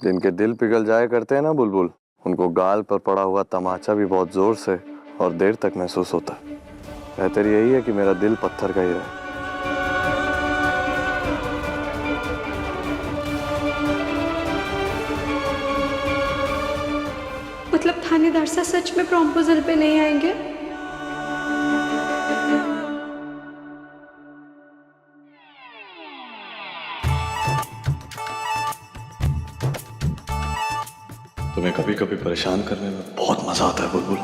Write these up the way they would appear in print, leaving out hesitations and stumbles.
जिनके दिल पिघल जाया करते हैं ना बुलबुल, उनको गाल पर पड़ा हुआ तमाचा भी बहुत जोर से और देर तक महसूस होता है। बेहतर यही है कि मेरा दिल पत्थर का ही रहे। मतलब थानेदार साहब सच में प्रॉम्पोजल पे नहीं आएंगे? तुम्हें कभी कभी परेशान करने में बहुत मजा आता है बुलबुल।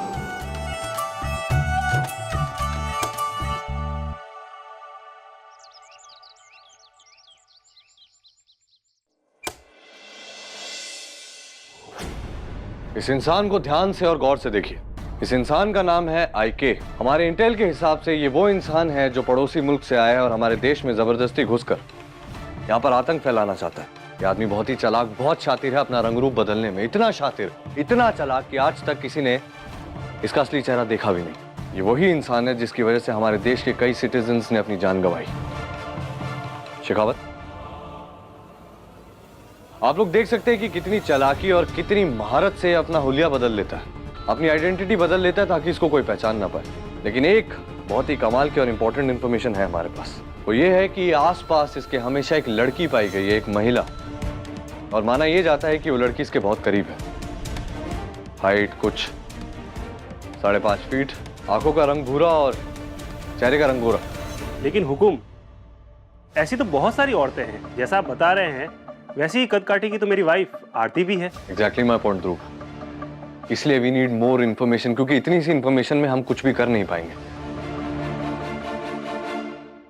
इस इंसान को ध्यान से और गौर से देखिए। इस इंसान का नाम है आईके। हमारे इंटेल के हिसाब से ये वो इंसान है जो पड़ोसी मुल्क से आया है और हमारे देश में जबरदस्ती घुसकर यहाँ पर आतंक फैलाना चाहता है। ये आदमी बहुत ही चालाक, बहुत शातिर है अपना रंग रूप बदलने में। इतना शातिर, इतना चालाक कि आज तक किसी ने इसका असली चेहरा देखा भी नहीं। ये वही इंसान है जिसकी वजह से हमारे देश के कई सिटीजन्स ने अपनी जान गंवाई। शेखावत, आप लोग देख सकते हैं कि कितनी चालाकी और कितनी महारत से अपना हुलिया बदल लेता है, अपनी आइडेंटिटी बदल लेता है ताकि इसको कोई पहचान ना पाए। लेकिन एक बहुत ही कमाल की और इंपॉर्टेंट इंफॉर्मेशन है हमारे पास। वो ये है कि आसपास इसके हमेशा एक लड़की पाई गई है, एक महिला, और माना यह जाता है कि वो लड़की इसके बहुत करीब है। हाइट कुछ 5.5 फीट, आंखों का रंग भूरा और चेहरे का रंग गोरा। लेकिन हुकुम, ऐसी तो बहुत सारी औरतें हैं, जैसा आप बता रहे हैं वैसे ही कद काठी की तो मेरी वाइफ आरती भी है। एग्जैक्टली माय पॉइंट ध्रुव। इसलिए वी नीड मोर इन्फॉर्मेशन, क्योंकि इतनी सी इन्फॉर्मेशन में हम कुछ भी कर नहीं पाएंगे।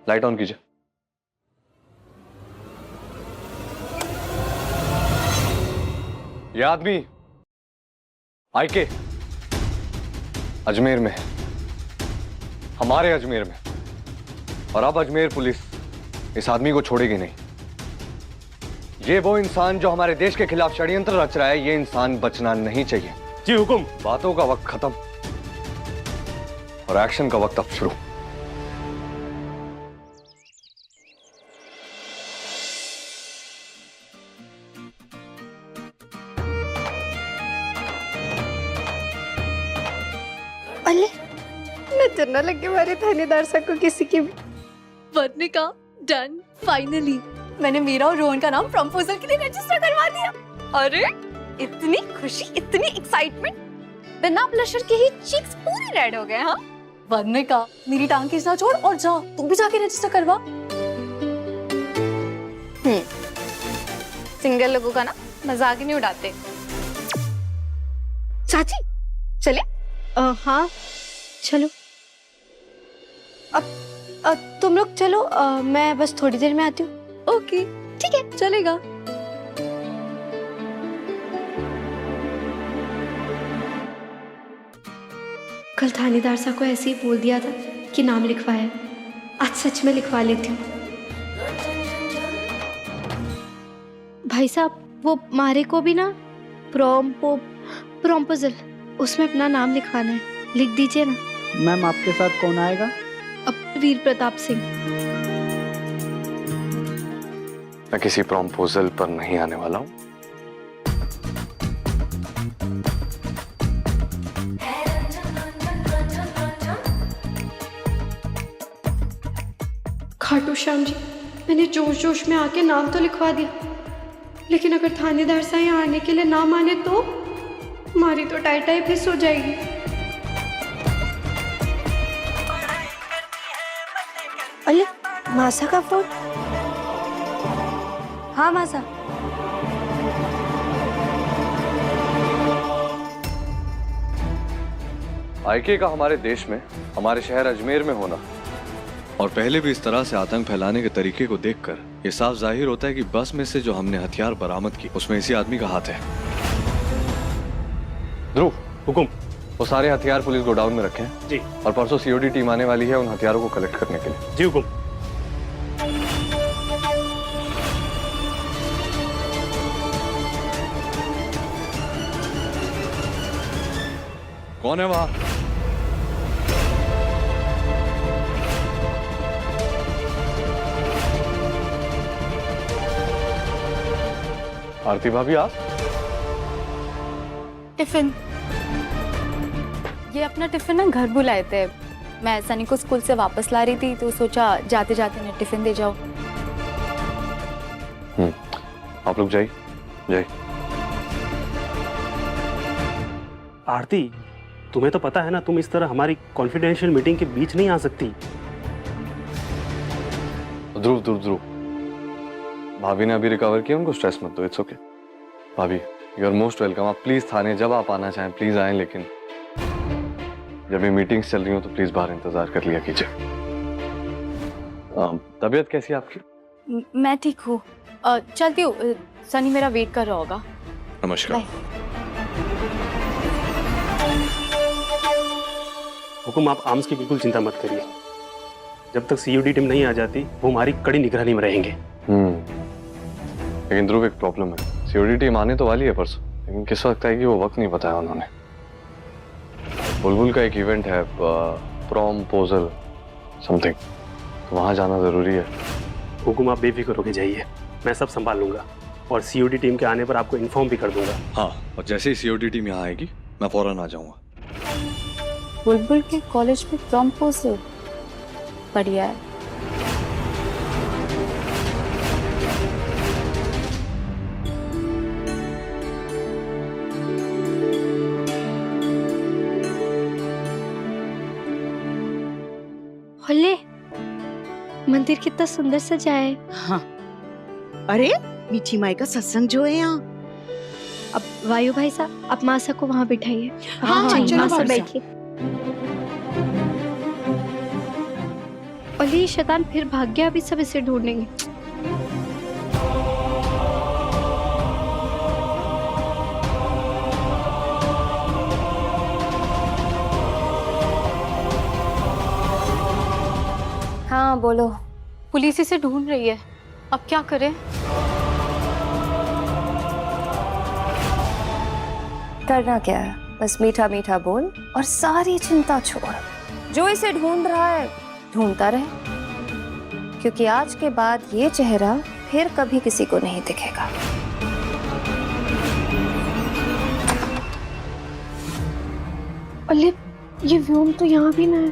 लाइट ऑन कीजिए। यह आदमी आईके अजमेर में है, हमारे अजमेर में, और अब अजमेर पुलिस इस आदमी को छोड़ेगी नहीं। ये वो इंसान जो हमारे देश के खिलाफ षड्यंत्र रच रहा है, ये इंसान बचना नहीं चाहिए। जी हुकुम। बातों का वक्त खत्म और एक्शन का वक्त अब शुरू। अले, नजर न लगे हमारे थानेदार साहब को किसी की भी। वर्णिका, डन, फाइनली मैंने मीरा और रोहन का नाम प्रपोजल के लिए रजिस्टर करवा दिया। अरे इतनी खुशी, इतनी एक्साइटमेंट, बिना ब्लशर के ही चीक्स पूरे रेड हो गए। हाँ वर्णिका, मेरी टांग खींचना छोड़ और जा, तू भी जाके रजिस्टर करवा। सिंगल लोगों का ना मजाक ही नहीं उड़ाते। चाची चले? हाँ चलो। अब तुम लोग चलो, मैं बस थोड़ी देर में आती हूँ। ओके ठीक है, चलेगा। कल थानेदार साहब को ऐसे ही बोल दिया था कि नाम लिखवाया, आज सच में लिखवा लेती हूँ। भाई साहब, वो मारे को भी ना प्रॉम्पोजल, उसमें अपना नाम लिखवाना है, लिख दीजिए ना। मैम आपके साथ कौन आएगा? अब वीर प्रताप सिंह। मैं किसी प्रॉम्पोजल पर नहीं आने वाला हूं। खाटू श्याम जी, मैंने जोश जोश में आके नाम तो लिखवा दिया, लेकिन अगर थानेदार साहब यहाँ आने के लिए ना माने तो हमारी तो टाई टाई फिस हो जाएगी। अरे मासा का फोन। हाँ मासा। आईके का हमारे देश में, हमारे शहर अजमेर में होना और पहले भी इस तरह से आतंक फैलाने के तरीके को देखकर यह साफ जाहिर होता है कि बस में से जो हमने हथियार बरामद की उसमें इसी आदमी का हाथ है। ध्रुव, हुकुम। वो सारे हथियार पुलिस गोडाउन में रखे हैं जी, और परसों सीओडी टीम आने वाली है उन हथियारों को कलेक्ट करने के लिए। जी हुकुम। कौन है वहां? आरती भाभी, आप? टिफिन, ये अपना टिफिन ना घर बुलाए थे। मैं सनी को स्कूल से वापस ला रही थी तो सोचा जाते जाते मैं टिफिन दे जाऊं। आप लोग जाइए जाइए। आरती, तुम्हें तो पता है ना, तुम इस तरह हमारी कॉन्फिडेंशियल मीटिंग के बीच नहीं आ सकती। ध्रुव ध्रुव ध्रुव, भाभी ने अभी रिकवर किया, उनको स्ट्रेस मत दो। इट्स ओके भाभी, यू आर मोस्ट वेलकम। आप प्लीज थाने जब आप आना चाहें प्लीज आएं, लेकिन जब ये मीटिंग्स चल रही हो तो प्लीज बाहर इंतजार कर लिया कीजिए। तबीयत कैसी है आपकी? मैं ठीक हूँ, चलती हूँ। सनी मेरा वेट कर रहा होगा। नमस्कार। हुकुम, आप आर्म्स की बिल्कुल चिंता मत करिए। जब तक सीयूडी टीम नहीं आ जाती वो हमारी कड़ी निगरानी में रहेंगे। लेकिन ध्रुव एक प्रॉब्लम है, सीयूडी टीम आने तो वाली है परसों, लेकिन किस वक्त आएगी वो वक्त नहीं बताया उन्होंने। बुलबुल का एक इवेंट है, प्रॉम्पोजल समथिंग, तो वहां जाना जरूरी है। हुकुम, आप बेफिक्र होके जाइए, मैं सब संभाल लूंगा और सीयूडी टीम के आने पर आपको इन्फॉर्म भी कर दूंगा। हाँ, और जैसे ही सीयूडी टीम यहाँ आएगी मैं फौरन आ जाऊंगा। बुलबुल के कॉलेज में प्रॉम्पोजल, बढ़िया है। होले, मंदिर कितना सुंदर सजाया है। हाँ, अरे मीठी माई का सत्संग जो है यहाँ। अब वायु भाई साहब, आप मासा को वहाँ बिठाइए। हाँ, चलो मासा बाहर बैठिए। और ये शैतान फिर भाग गया, अभी सब इसे ढूंढेंगे। हाँ बोलो। पुलिस इसे ढूंढ रही है, अब क्या करें? करना क्या है, बस मीठा मीठा बोल और सारी चिंता छोड़। जो इसे ढूंढ रहा है ढूंढता रहे, क्योंकि आज के बाद ये चेहरा फिर कभी किसी को नहीं दिखेगा। अरे ये व्योम तो यहाँ भी ना है,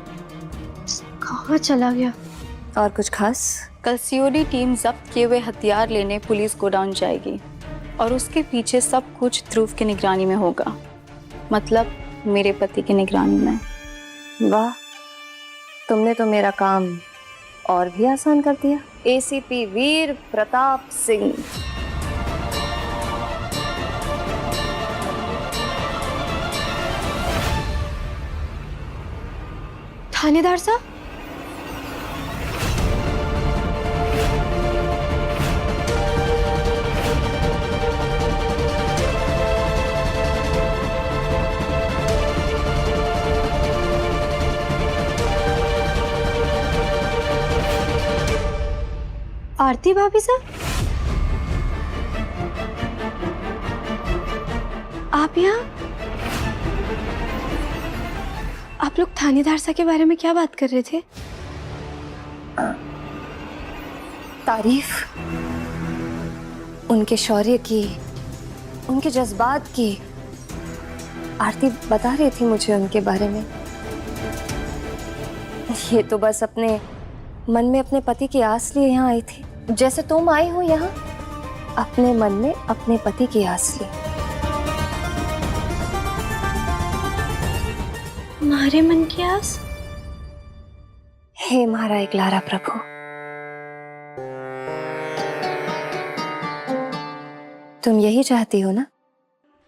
कहाँ चला गया? और कुछ खास? कल सीओडी टीम जब्त किए हुए हथियार लेने पुलिस गोडाउन जाएगी और उसके पीछे सब कुछ ध्रुव की निगरानी में होगा, मतलब मेरे पति की निगरानी में। वाह, तुमने तो मेरा काम और भी आसान कर दिया। एसीपी वीर प्रताप सिंह। थानेदार साहब, आरती भाभी साहब, आप यहाँ? आप लोग थानेदार साहब के बारे में क्या बात कर रहे थे? तारीफ, उनके शौर्य की, उनके जज्बात की। आरती बता रही थी मुझे उनके बारे में। ये तो बस अपने मन में अपने पति की आस लिए यहाँ आई थी, जैसे तुम आई हो यहाँ अपने मन में अपने पति की आस ली। तुम्हारे मन की आस? हे हमारा इकलारा प्रभु, तुम यही चाहती हो ना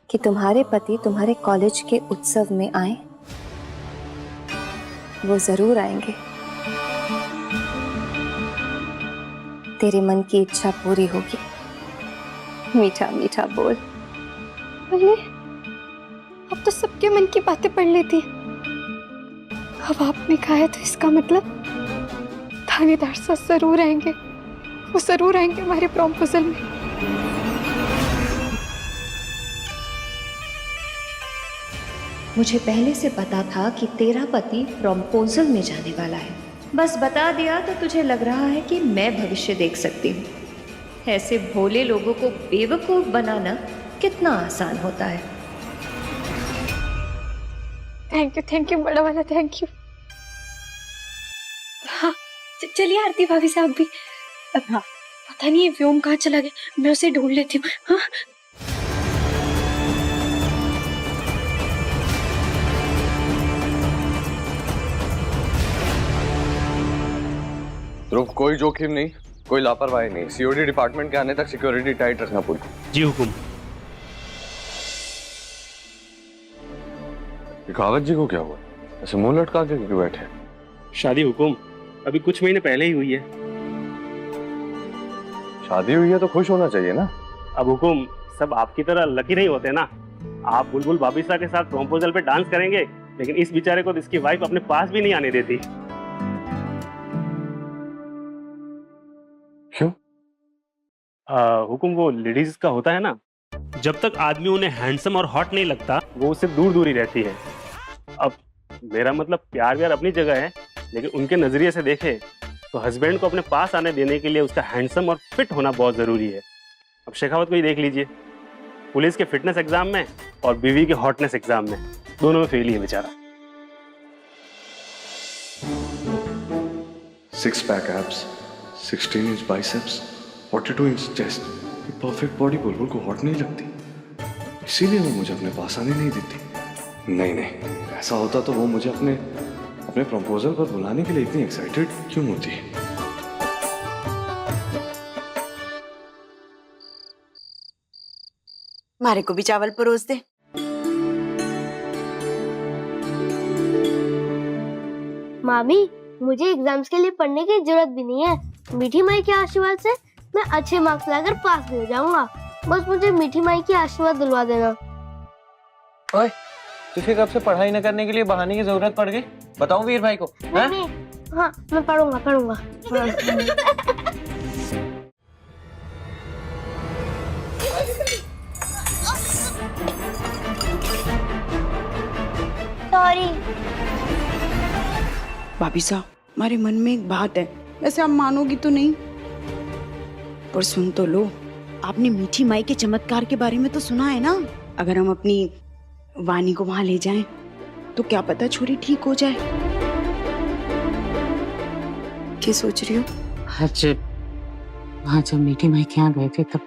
कि तुम्हारे पति तुम्हारे कॉलेज के उत्सव में आए? वो जरूर आएंगे। तेरे मन की इच्छा पूरी होगी। मीठा मीठा बोल। अरे अब तो सबके मन की बातें पढ़ लेती। अब आपने कहा है तो इसका मतलब थानेदार साहब जरूर आएंगे, वो जरूर आएंगे हमारे प्रॉम्पोजल में। मुझे पहले से पता था कि तेरा पति प्रॉम्पोजल में जाने वाला है, बस बता दिया तो तुझे लग रहा है कि मैं भविष्य देख सकती हूँ। ऐसे भोले लोगों को बेवकूफ़ बनाना कितना आसान होता है। थैंक यू बड़ा वाला थैंक यू। हाँ चलिए आरती भाभी साहब भी। अब हाँ पता नहीं ये व्योम कहाँ चला गया, मैं उसे ढूंढ लेती हूँ। हाँ ध्रुव, कोई जोखिम नहीं, कोई लापरवाही नहीं। सीओडी डिपार्टमेंट के आने तक सिक्योरिटी टाइट रखना पूरी। जी हुकुम। शेखावत जी को क्या हुआ? ऐसे मुंह लटका के क्यों बैठे हैं? शादी हुकुम अभी कुछ महीने पहले ही हुई है। शादी हुई है तो खुश होना चाहिए ना। अब हुकुम सब आपकी तरह लकी नहीं होते ना। आप बुलबुल बाबिसा के साथ प्रपोजल पे डांस करेंगे, लेकिन इस बेचारे को इसकी वाइफ अपने पास भी नहीं आने देती। क्यों? हुकुम वो लेडीज का होता है ना, जब तक आदमी उन्हें हैंडसम और हॉट नहीं लगता वो उससे दूर दूर ही रहती है। अब मेरा मतलब प्यार व्यार अपनी जगह है, लेकिन उनके नजरिए से देखे तो हस्बैंड को अपने पास आने देने के लिए उसका हैंडसम और फिट होना बहुत जरूरी है। अब शेखावत को ही देख लीजिए, पुलिस के फिटनेस एग्जाम में और बीवी के हॉटनेस एग्जाम में दोनों में फेल ही है बेचारा। 6 pack abs, 16 inch biceps, 42 inch chest, perfect body बुलबुल को हॉट नहीं लगती, इसीलिए वो मुझे अपने पास आने नहीं देती। नहीं, ऐसा होता तो वो मुझे अपने प्रपोजल पर बुलाने के लिए इतनी एक्साइटेड क्यों होती है? मारे को भी चावल परोस दे। मामी, मुझे एग्जाम्स के लिए पढ़ने की जरूरत भी नहीं है। मीठी माई के आशीर्वाद से मैं अच्छे मार्क्स लाकर पास भी हो जाऊंगा। बस मुझे मीठी माई की आशीर्वाद दिलवा देना। ओए, तुझे कब से पढ़ाई न करने के लिए बहाने की जरूरत पड़ गई? बताऊं वीर भाई को? नहीं, हाँ मैं पढ़ूंगा। सॉरी। भाभी साहब, हमारे मन में एक बात है, वैसे आप मानोगी तो नहीं, पर सुन तो लो। आपने मीठी माई के चमत्कार के बारे में तो सुना है ना? अगर हम अपनी वानी को वहां ले जाएं तो क्या पता छोरी ठीक हो जाए। क्या सोच रही हो? आज वहाँ जब मीठी माई के यहाँ गए थे तब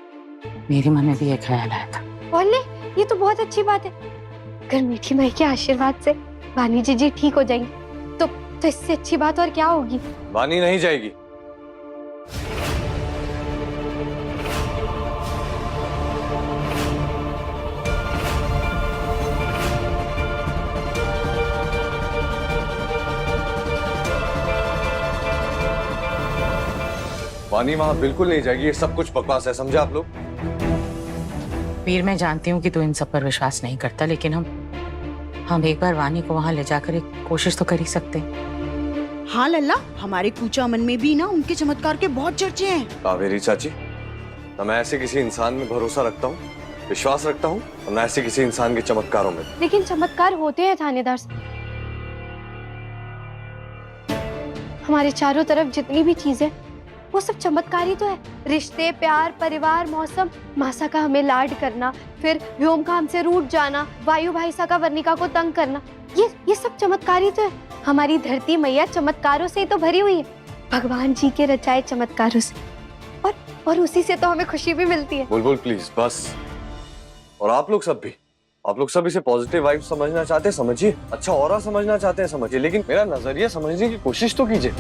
मेरे मन में भी एक ख्याल आया था। बोले ये तो बहुत अच्छी बात है। अगर मीठी माई के आशीर्वाद से वानी जी ठीक हो जाएंगी तो इससे अच्छी बात और क्या होगी? वानी नहीं जाएगी। वानी वहां बिल्कुल नहीं जाएगी। ये सब कुछ बकवास है, समझे आप लोग? वीर, मैं जानती हूँ कि तू इन सब पर विश्वास नहीं करता, लेकिन हम एक बार वानी को वहां ले जाकर एक कोशिश तो कर ही सकते हैं। हाँ लल्ला, हमारे कूचा मन में भी ना उनके चमत्कार के बहुत चर्चे हैं। कावेरी चाची, न मैं ऐसे किसी इंसान में भरोसा रखता हूँ, विश्वास रखता हूँ, और न ऐसे किसी इंसान के चमत्कारों में। लेकिन चमत्कार होते हैं थानेदार साहब। हमारे चारों तरफ जितनी भी चीजें वो सब चमत्कार ही तो है। रिश्ते, प्यार, परिवार, मौसम, मासा का हमें लाड करना, फिर व्योम का हमसे रूठ जाना, वायु भाईसा का वर्णिका को तंग करना, ये सब चमत्कार ही तो है। हमारी धरती मैया चमत्कारों से ही तो भरी हुई है, भगवान जी के रचाए चमत्कारों से, और उसी से तो हमें खुशी भी मिलती है। बुलबुल प्लीज बस। और आप लोग सब इसे पॉजिटिव वाइब समझना चाहते हैं, समझिए। अच्छा ऑरा समझना चाहते हैं, समझिए, लेकिन मेरा नजरिया समझने की कोशिश तो कीजिए।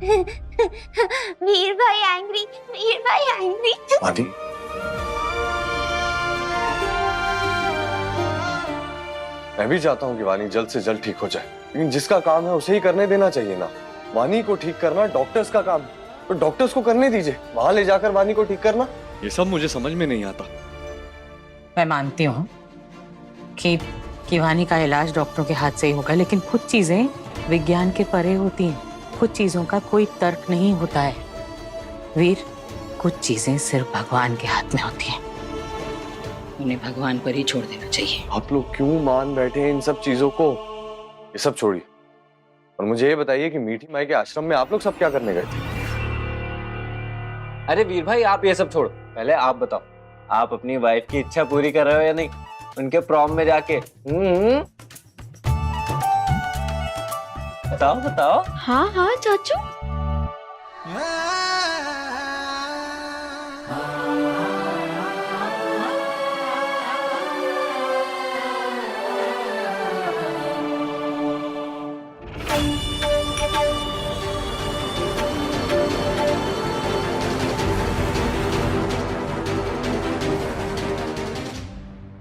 वीर भाई एंग्री। वानी, मैं भी चाहता हूँ कि वानी जल्द से जल्द ठीक हो जाए, लेकिन जिसका काम है उसे ही करने देना चाहिए ना। वानी को ठीक करना डॉक्टर्स का काम, तो डॉक्टर्स को करने दीजिए। वहां ले जाकर वानी को ठीक करना, ये सब मुझे समझ में नहीं आता। मैं मानती हूँ कि वानी का इलाज डॉक्टरों के हाथ से ही होगा, लेकिन कुछ चीजें विज्ञान के परे होती हैं। कुछ चीजों का कोई तर्क नहीं होता है वीर। कुछ चीजें सिर्फ भगवान के हाथ में होती हैं, उन्हें भगवान पर ही छोड़ देना चाहिए। आप लोग क्यों मान बैठे हैं इन सब चीजों को? ये सब छोड़िए और मुझे ये बताइए कि मीठी माई के आश्रम में आप लोग सब क्या करने गए थे? अरे वीर भाई, आप ये सब छोड़ो, पहले आप बताओ, आप अपनी वाइफ की इच्छा पूरी कर रहे हो या नहीं? उनके प्रॉम में जाके। बताओ बताओ। हाँ हाँ चाचू।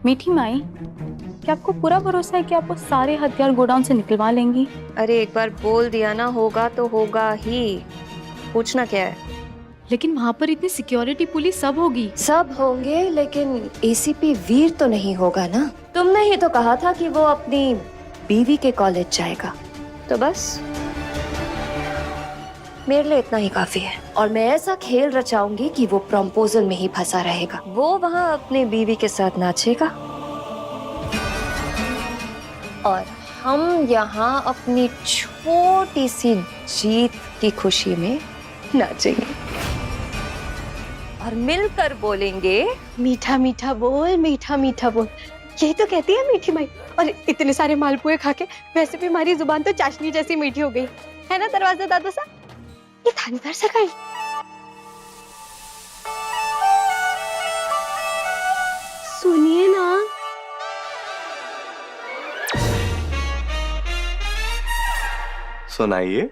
मीठी माई, क्या आपको पूरा भरोसा है कि आप वो सारे हथियार गोडाउन से निकलवा लेंगी? अरे एक बार बोल दिया ना, होगा तो होगा ही। पूछना क्या है? लेकिन वहाँ पर इतनी सिक्योरिटी पुलिस सब होगी। सब होंगे लेकिन एसीपी वीर तो नहीं होगा ना। तुमने ही तो कहा था कि वो अपनी बीवी के कॉलेज जाएगा, तो बस मेरे लिए इतना ही काफी है। और मैं ऐसा खेल रचाऊंगी कि वो प्रॉम्पोजल में ही फंसा रहेगा। वो वहाँ अपनी बीवी के साथ नाचेगा और हम यहाँ अपनी छोटी सी जीत की खुशी में नाचेंगे और मिलकर बोलेंगे मीठा मीठा बोल, मीठा मीठा बोल। यही तो कहती है मीठी माई। और इतने सारे मालपुए खा के वैसे भी हमारी जुबान तो चाशनी जैसी मीठी हो गई है ना दरवाजा दादा साहब। ये थानेदार सरकार सुनिए ना। सुनाइए।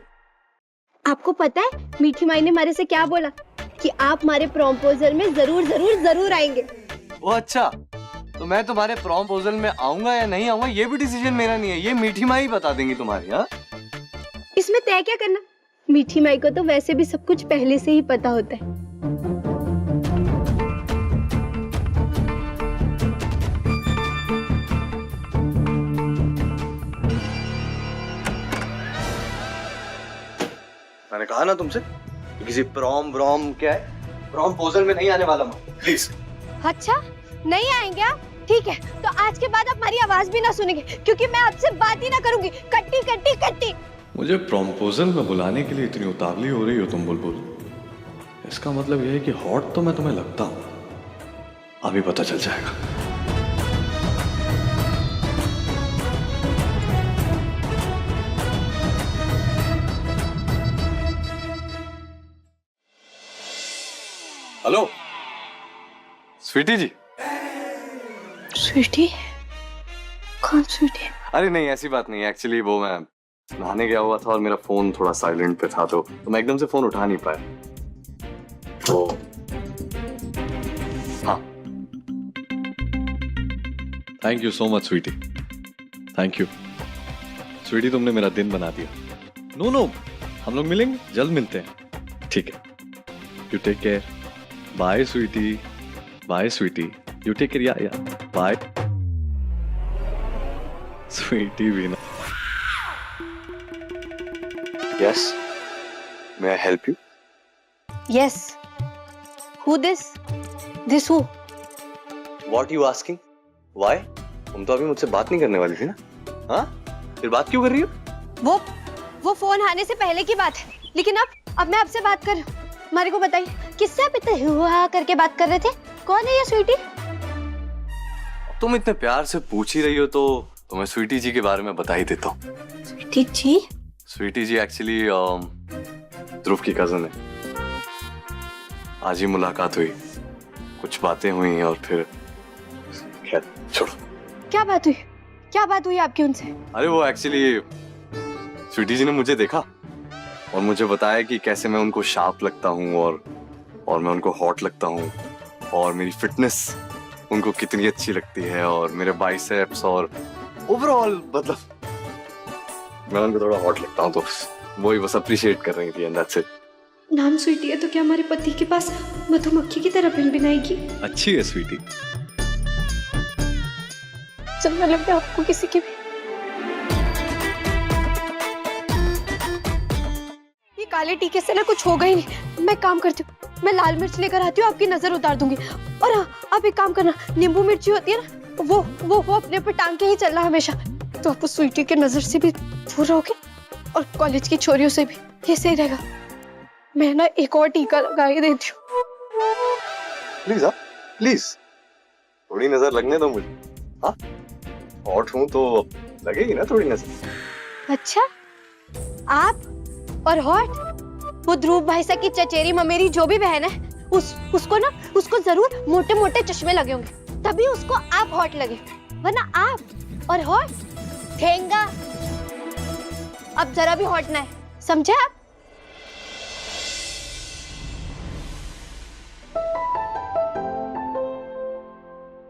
आपको पता है मीठी माई ने हमारे से क्या बोला? कि आप हमारे प्रॉम्पोजल में जरूर जरूर जरूर आएंगे। वो अच्छा, तो मैं तुम्हारे प्रॉम्पोजल में आऊंगा या नहीं आऊंगा ये भी डिसीजन मेरा नहीं है, ये मीठी माई बता देंगी तुम्हारी। हाँ, इसमें तय क्या करना? मीठी माई को तो वैसे भी सब कुछ पहले से ही पता होता है। मैंने कहा ना तुमसे किसी प्रॉम क्या है, प्रॉम्पोजल में नहीं आने वाला मैं, प्लीज। अच्छा नहीं आएंगे आप? ठीक है, तो आज के बाद आप हमारी आवाज भी ना सुनेंगे क्योंकि मैं आपसे बात ही ना करूंगी। कट्टी कट्टी कट्टी। मुझे प्रॉम्पोजल में बुलाने के लिए इतनी उतावली हो रही हो तुम बुलबुल, इसका मतलब यह है कि हॉट तो मैं तुम्हें लगता हूं, अभी पता चल जाएगा। हेलो स्वीटी जी। स्वीटी? कौन स्वीटी? अरे नहीं ऐसी बात नहीं, एक्चुअली वो मैं नहाने गया हुआ था और मेरा फोन थोड़ा साइलेंट पे था, तो मैं एकदम से फोन उठा नहीं पाया। तो हाँ, thank you so much sweetie, thank you sweetie, तुमने मेरा दिन बना दिया। नो हम लोग मिलेंगे, जल्द मिलते हैं, ठीक है? You take care, bye sweetie, bye sweetie, you take care, या बाय स्वीटी भी ना। Yes. May I help you? Yes. Who this? This who? What you asking? Why? तुम तो अभी मुझसे बात नहीं करने वाली थी ना? हाँ? फिर बात क्यों कर रही हो? वो फोन आने से पहले की बात है, लेकिन अब मैं आपसे बात कर रही हूँ। हमारे को बताइए किससे आप इतने हुआ करके बात कर रहे थे? कौन है ये स्वीटी? तुम इतने प्यार से पूछ ही रही हो तो मैं स्वीटी जी के बारे में बता ही देता हूँ। स्वीटी जी? स्वीटी जी एक्चुअली ध्रुव की कजन है। आज ही मुलाकात हुई, कुछ बातें हुई और फिर खैर छोड़ो। क्या बात हुई आपकी उनसे? अरे वो एक्चुअली स्वीटी जी ने मुझे देखा और मुझे बताया कि कैसे मैं उनको शार्प लगता हूँ और मैं उनको हॉट लगता हूँ और मेरी फिटनेस उनको कितनी अच्छी लगती है और मेरे बाइसेप्स और ओवरऑल मतलब मैं उनको थोड़ा हॉट लगता हूँ, तो वही बस अप्रिशिएट कर रही थी एंड दैट्स इट। नाम स्वीटी है तो क्या हमारे पति के पास मधुमक्खी की तरह भिनभिनाएगी? अच्छी है स्वीटी। जब मैं लगता आपको किसी की भी ये काले टीके से ना कुछ होगा ही नहीं। मैं काम करती हूँ, मैं लाल मिर्च लेकर आती हूँ, आपकी नजर उतार दूंगी। और हाँ, आप एक काम करना, नींबू मिर्ची होती है ना, वो अपने पे टांग के ही चलना हमेशा, तो आप उस स्वीटी के नजर से भी दूर रहोगे और कॉलेज की छोरियों से भी। ये सही रहेगा। मैं ना एक और टीका लगा के देती हूँ। प्लीज, हाँ प्लीज, थोड़ी नजर लगने दो मुझे। हॉट हूँ तो लगेगी ना थोड़ी नजर। अच्छा, आप और हॉट? वो ध्रुव भाई साहब की चचेरी ममेरी जो भी बहन है, उसको जरूर मोटे मोटे चश्मे लगे होंगे, तभी उसको आप हॉट लगे, वरना आप और हॉट ठेंगा। अब जरा भी हॉट ना है, समझे आप?